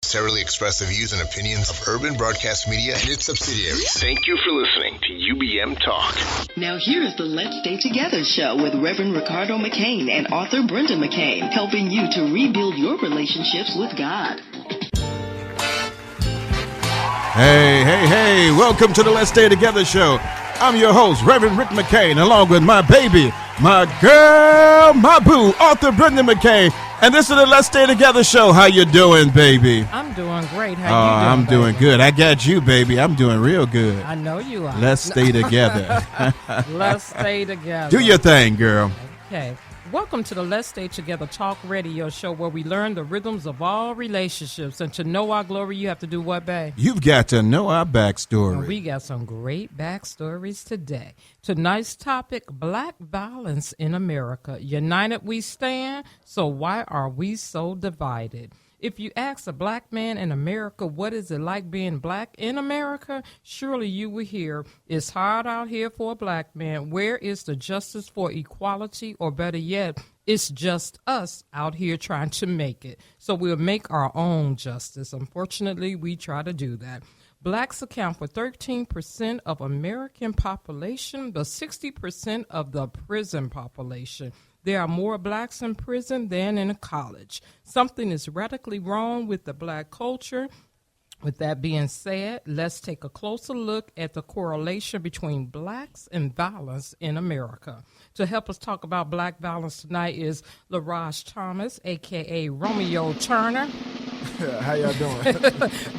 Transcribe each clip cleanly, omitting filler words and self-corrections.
necessarily express the views and opinions of Urban Broadcast Media and its subsidiaries. Thank you for listening to UBM Talk. Now here is the Let's Stay Together show with Reverend Ricardo McCain and author Brenda McCain, helping you to rebuild your relationships with God. Hey, welcome to the Let's Stay Together show. I'm your host, Reverend Rick McCain, along with my baby, my girl, my boo, author Brenda McCain. And this is the Let's Stay Together show. How you doing, baby? I'm doing great. How you doing, I'm doing good. I got you, baby. I'm doing real good. I know you are. Let's stay together. Let's stay together. Do your thing, girl. Okay. Welcome to the Let's Stay Together Talk radio show where we learn the rhythms of all relationships. And to know our glory, you have to do what, babe? You've got to know our backstory. And we got some great backstories today. Tonight's topic, Black violence in America. United we stand, so why are we so divided? If you ask a black man in America, what is it like being black in America? Surely you will hear, it's hard out here for a black man. Where is the justice for equality? Or better yet, it's just us out here trying to make it. So we'll make our own justice. Unfortunately, we try to do that. Blacks account for 13% of American population, but 60% of the prison population. There are more blacks in prison than in college. Something is radically wrong with the black culture. With that being said, let's take a closer look at the correlation between blacks and violence in America. To help us talk about black violence tonight is Laraj Thomas, a.k.a. Romeo Turner. How y'all doing?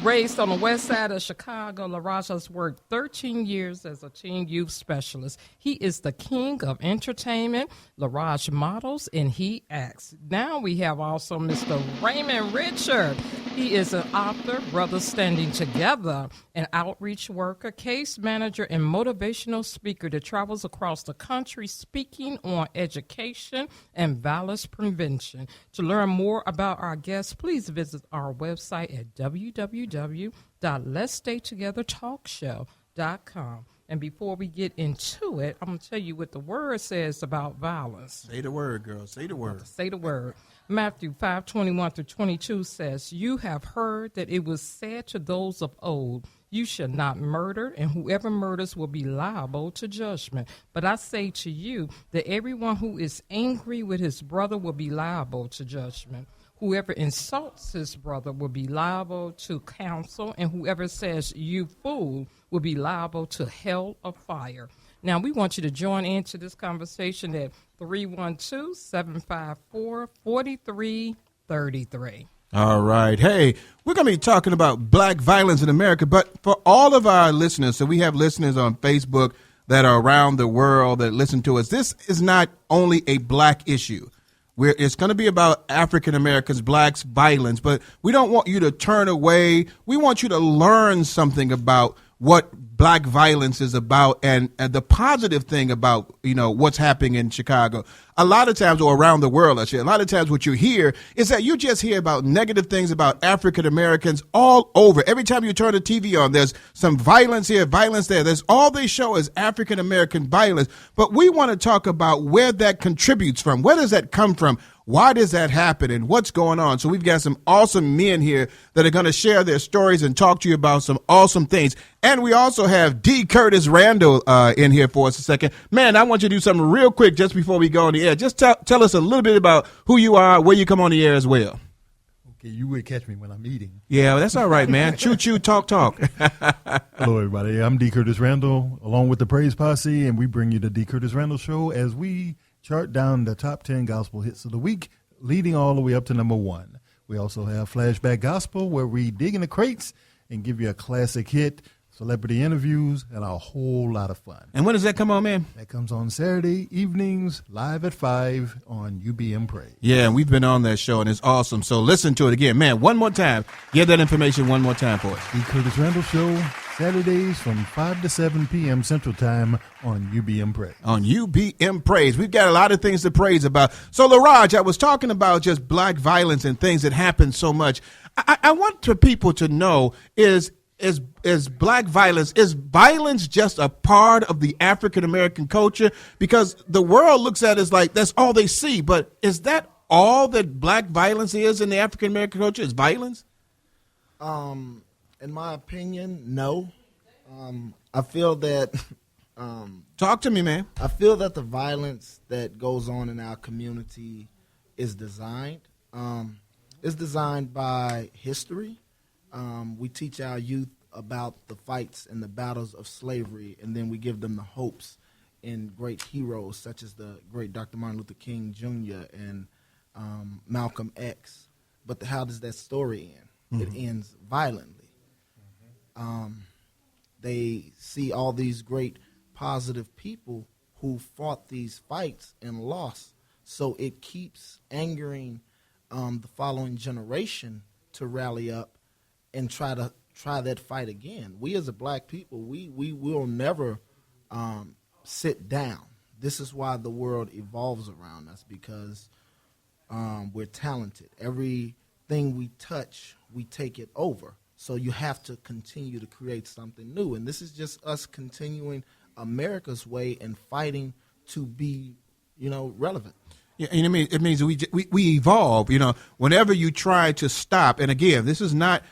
Raised on the west side of Chicago, Laraj has worked 13 years as a teen youth specialist. He is the king of entertainment. Laraj models and he acts. Now we have also Mr. Raymond Richard. He is an author, Brothers Standing Together, an outreach worker, case manager, and motivational speaker that travels across the country speaking on education and violence prevention. To learn more about our guests, please visit our website at www.letsstaytogethertalkshow.com. And before we get into it, I'm going to tell you what the word says about violence. Say the word, girl. Say the word. Say the word. Matthew 5:21-22 says, you have heard that it was said to those of old, you shall not murder, and whoever murders will be liable to judgment. But I say to you that everyone who is angry with his brother will be liable to judgment. Whoever insults his brother will be liable to counsel, and whoever says, you fool, will be liable to hell of fire. Now, we want you to join into this conversation at 312-754-4333. All right. Hey, we're going to be talking about black violence in America, but for all of our listeners, so we have listeners on Facebook that are around the world that listen to us, this is not only a black issue. It's going to be about African Americans, blacks, violence, but we don't want you to turn away. We want you to learn something about what black violence is about and the positive thing about, what's happening in Chicago. A lot of times, or around the world, a lot of times what you hear is that you just hear about negative things about African Americans all over. Every time you turn the TV on, there's some violence here, violence there. There's all they show is African American violence. But we want to talk about where that contributes from. Where does that come from? Why does that happen and what's going on? So we've got some awesome men here that are going to share their stories and talk to you about some awesome things. And we also have D. Curtis Randall in here for us a second. Man, I want you to do something real quick just before we go on the air. Just tell us a little bit about who you are, where you come on the air as well. Okay, you would catch me when I'm eating. Yeah, that's all right, man. Choo-choo, talk. Hello, everybody. I'm D. Curtis Randall, along with the Praise Posse, and we bring you the D. Curtis Randall Show as we chart down the top 10 gospel hits of the week, leading all the way up to number 1. We also have Flashback Gospel, where we dig in the crates and give you a classic hit, celebrity interviews, and a whole lot of fun. And when does that come on, man? That comes on Saturday evenings, live at 5 on UBM Praise. Yeah, and we've been on that show, and it's awesome. So listen to it again. Man, one more time. Give that information one more time for us. The Curtis Randall Show, Saturdays from 5 to 7 p.m. Central Time on UBM Praise. On UBM Praise. We've got a lot of things to praise about. So, Laraj, I was talking about just black violence and things that happen so much. I want for people to know is black violence, is violence just a part of the African American culture? Because the world looks at it as like that's all they see. But is that all that black violence is in the African American culture, is violence? In my opinion, no. I feel that Talk to me, man. I feel that the violence that goes on in our community is designed. It's designed by history. We teach our youth about the fights and the battles of slavery, and then we give them the hopes in great heroes such as the great Dr. Martin Luther King Jr. and Malcolm X. But how does that story end? It ends violently. They see all these great positive people who fought these fights and lost. So it keeps angering the following generation to rally up and try that fight again. We as a black people, we will never sit down. This is why the world evolves around us, because we're talented. Everything we touch, we take it over. So you have to continue to create something new. And this is just us continuing America's way and fighting to be, relevant. Yeah, and it means we evolve. Whenever you try to stop, and again, this is not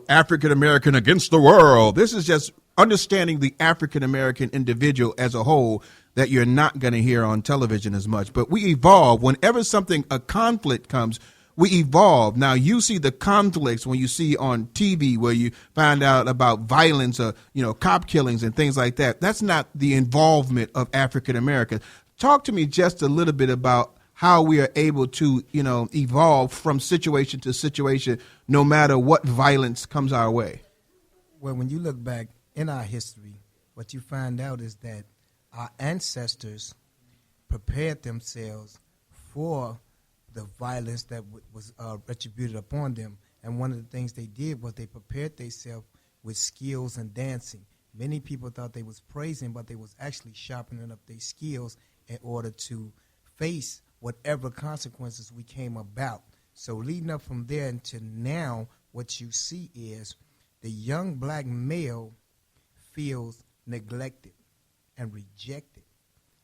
African American against the world. This is just understanding the African American individual as a whole that you're not going to hear on television as much. But we evolve. Whenever a conflict comes, we evolve. Now, you see the conflicts when you see on TV where you find out about violence or, cop killings and things like that. That's not the involvement of African Americans. Talk to me just a little bit about how we are able to, evolve from situation to situation, no matter what violence comes our way. Well, when you look back in our history, what you find out is that our ancestors prepared themselves for the violence that was retributed upon them. And one of the things they did was they prepared themselves with skills and dancing. Many people thought they was praising, but they was actually sharpening up their skills in order to face whatever consequences we came about. So leading up from there until now, what you see is the young black male feels neglected and rejected.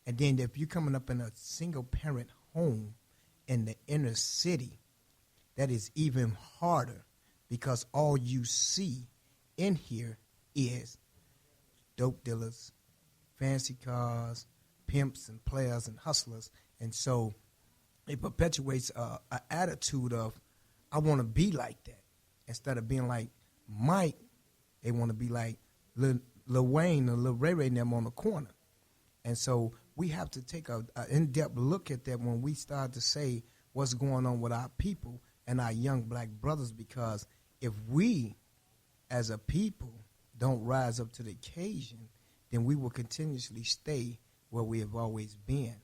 And then if you're coming up in a single-parent home in the inner city, that is even harder, because all you see in here is dope dealers, fancy cars, pimps and players and hustlers. And so it perpetuates an attitude of, I want to be like that. Instead of being like Mike, they want to be like Lil Wayne or Lil Ray Ray and them on the corner. And so we have to take an in-depth look at that when we start to say what's going on with our people and our young black brothers, because if we as a people don't rise up to the occasion, then we will continuously stay where we have always been.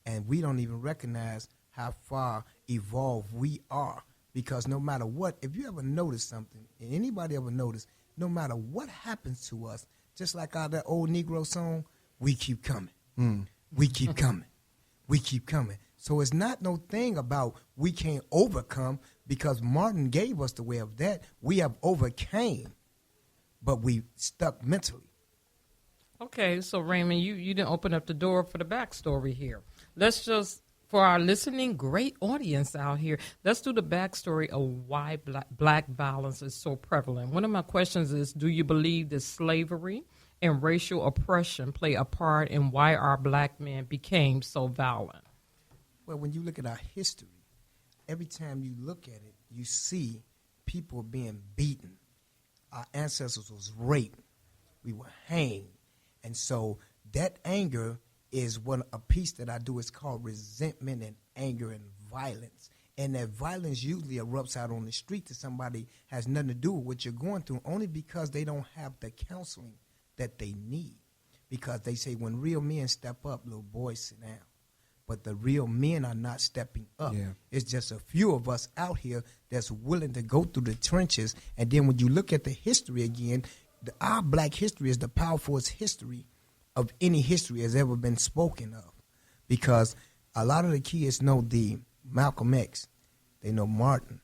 And we don't even recognize how far evolved we are, because no matter what, if you ever notice something, and anybody ever notice, no matter what happens to us, just like that old Negro song, we keep coming. We keep coming. We keep coming. So it's not no thing about we can't overcome, because Martin gave us the way of that. We have overcame, but we stuck mentally. Okay, so Raymond, you didn't open up the door for the backstory here. Let's just, for our listening great audience out here, let's do the backstory of why black violence is so prevalent. One of my questions is, do you believe that slavery and racial oppression play a part in why our black men became so violent? Well, when you look at our history, every time you look at it, you see people being beaten. Our ancestors was raped. We were hanged. And so that anger is a piece that I do. It's called resentment and anger and violence. And that violence usually erupts out on the street to somebody has nothing to do with what you're going through, only because they don't have the counseling that they need. Because they say when real men step up, little boys sit down. But the real men are not stepping up. Yeah. It's just a few of us out here that's willing to go through the trenches. And then when you look at the history again, our black history is the powerfulest history of any history has ever been spoken of. Because a lot of the kids know the Malcolm X. They know Martin.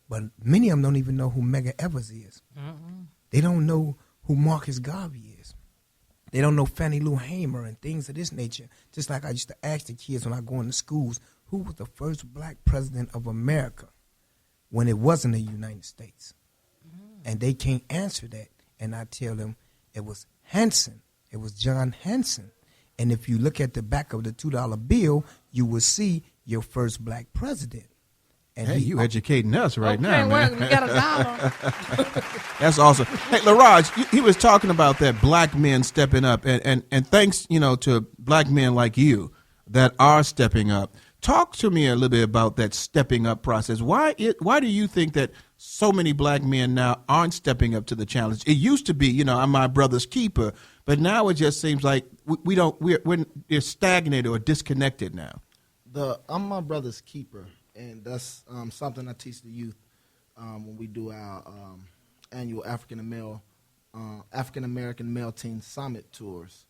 But many of them don't even know who Medgar Evers is. They don't know who Marcus Garvey is. They don't know Fannie Lou Hamer and things of this nature. Just like I used to ask the kids when I go into schools, who was the first black president of America when it wasn't the United States? and they can't answer that. And I tell them it was Hanson. It was John Hanson. And if you look at the back of the $2 bill, you will see your first black president. And hey, you educating us right now, man. Well, we got a dollar. That's awesome. Hey, Laraj, he was talking about that black men stepping up, and thanks, to black men like you that are stepping up. Talk to me a little bit about that stepping up process. Why do you think that so many black men now aren't stepping up to the challenge? It used to be, I'm my brother's keeper, but now it just seems like we're stagnated or disconnected now. I'm my brother's keeper, and that's something I teach the youth when we do our annual African American Male Teen Summit tours,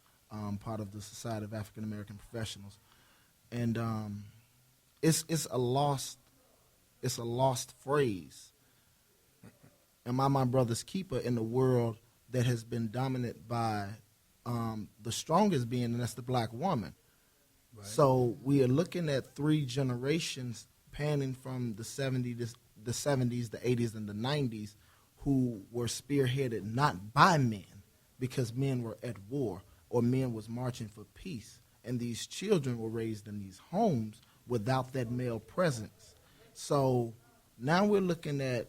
part of the Society of African American Professionals, and it's a lost phrase. Am I my brother's keeper in a world that has been dominated by the strongest being, and that's the black woman? Right. So we are looking at 3 generations panning from the 70s, the 80s, and the 90s, who were spearheaded not by men, because men were at war or men was marching for peace, and these children were raised in these homes without that male presence. So now we're looking at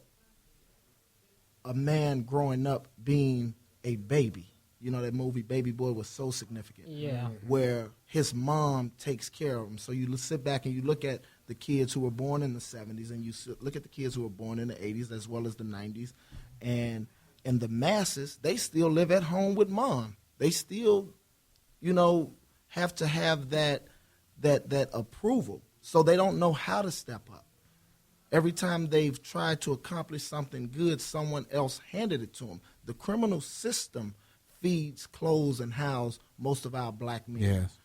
a man growing up being a baby. That movie Baby Boy was so significant. Yeah. Where his mom takes care of him. So you sit back and you look at the kids who were born in the 70s, and you look at the kids who were born in the 80s as well as the 90s. And the masses, they still live at home with mom. They still, have to have that approval. So they don't know how to step up. Every time they've tried to accomplish something good, someone else handed it to them. The criminal system feeds, clothes, and house most of our black men. Yes.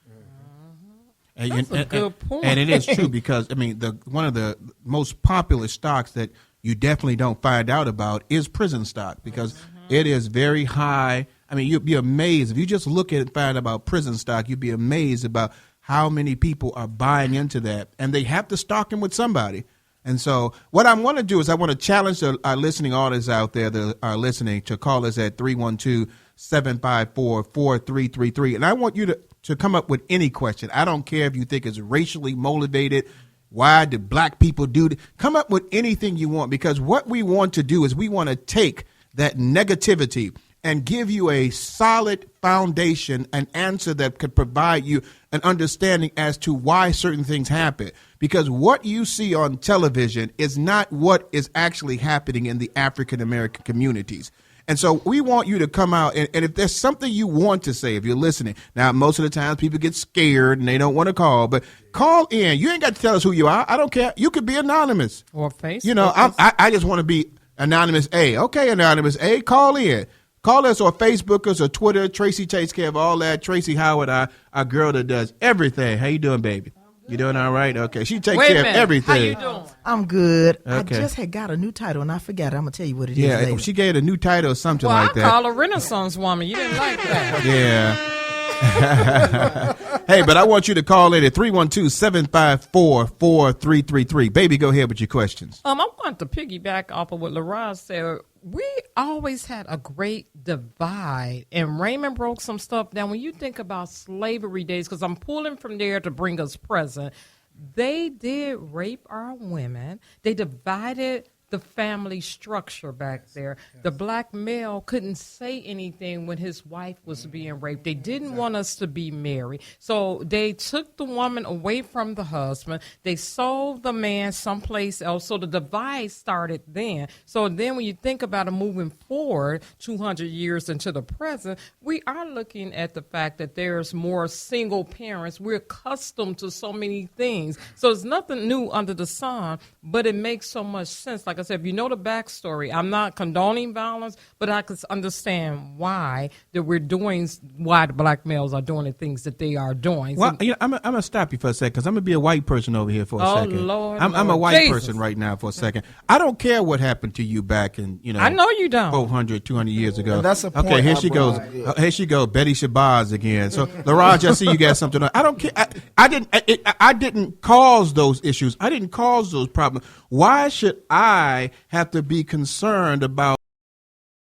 That's a good point. And it is true, because, one of the most popular stocks that you definitely don't find out about is prison stock, because it is very high. You'd be amazed. If you just look at it and find out about prison stock, you'd be amazed about how many people are buying into that. And they have to stock them with somebody. And so what I want to do is I want to challenge our listening audience out there that are listening to call us at 312-754-4333. And I want you to come up with any question. I don't care if you think it's racially motivated. Why did black people do that? Come up with anything you want, because what we want to do is we want to take that negativity and give you a solid foundation, an answer that could provide you an understanding as to why certain things happen. Because what you see on television is not what is actually happening in the African American communities. And so we want you to come out, and if there's something you want to say, if you're listening. Now, most of the times people get scared and they don't want to call, but call in. You ain't got to tell us who you are. I don't care. You could be anonymous. Or Facebook. I just want to be Anonymous A. Okay, Anonymous A, call in. Call us or Facebook us or Twitter. Tracy takes care of all that. Tracy Howard, our girl that does everything. How you doing, baby? You doing all right? Okay. She takes care of everything. How you doing? I'm good. Okay. I just had got a new title, and I forgot it. I'm going to tell you what it is Yeah, later. she gave it a new title or something like that. I call her Renaissance woman. You didn't like that. Yeah. Hey, but I want you to call in at 312-754-4333. Baby, go ahead with your questions. I want to piggyback off of what Laraj said. We always had a great divide, and Raymond broke some stuff down. When you think about slavery days, because I'm pulling from there to bring us present, they did rape our women. They divided the family structure back there. The black male couldn't say anything when his wife was being raped. They didn't want us to be married. So they took the woman away from the husband. They sold the man someplace else. So the divide started then. So then when you think about it moving forward 200 years into the present, we are looking at the fact that there's more single parents. We're accustomed to so many things. So it's nothing new under the sun, but it makes so much sense. Like I said, if you know the backstory, I'm not condoning violence, but I can understand why that why the black males are doing the things that they are doing. Well, I'm going to stop you for a second, because I'm going to be a white person over here for a second. Oh, Lord. I'm a white Jesus. person right now for a second. I don't care what happened to you back in, I know you don't. 400, 200 years ago. And that's a point okay, here she goes. Here she goes, Betty Shabazz again. So, Laraj, I see you got something on. I don't care. I didn't cause those issues. I didn't cause those problems. Why should I have to be concerned about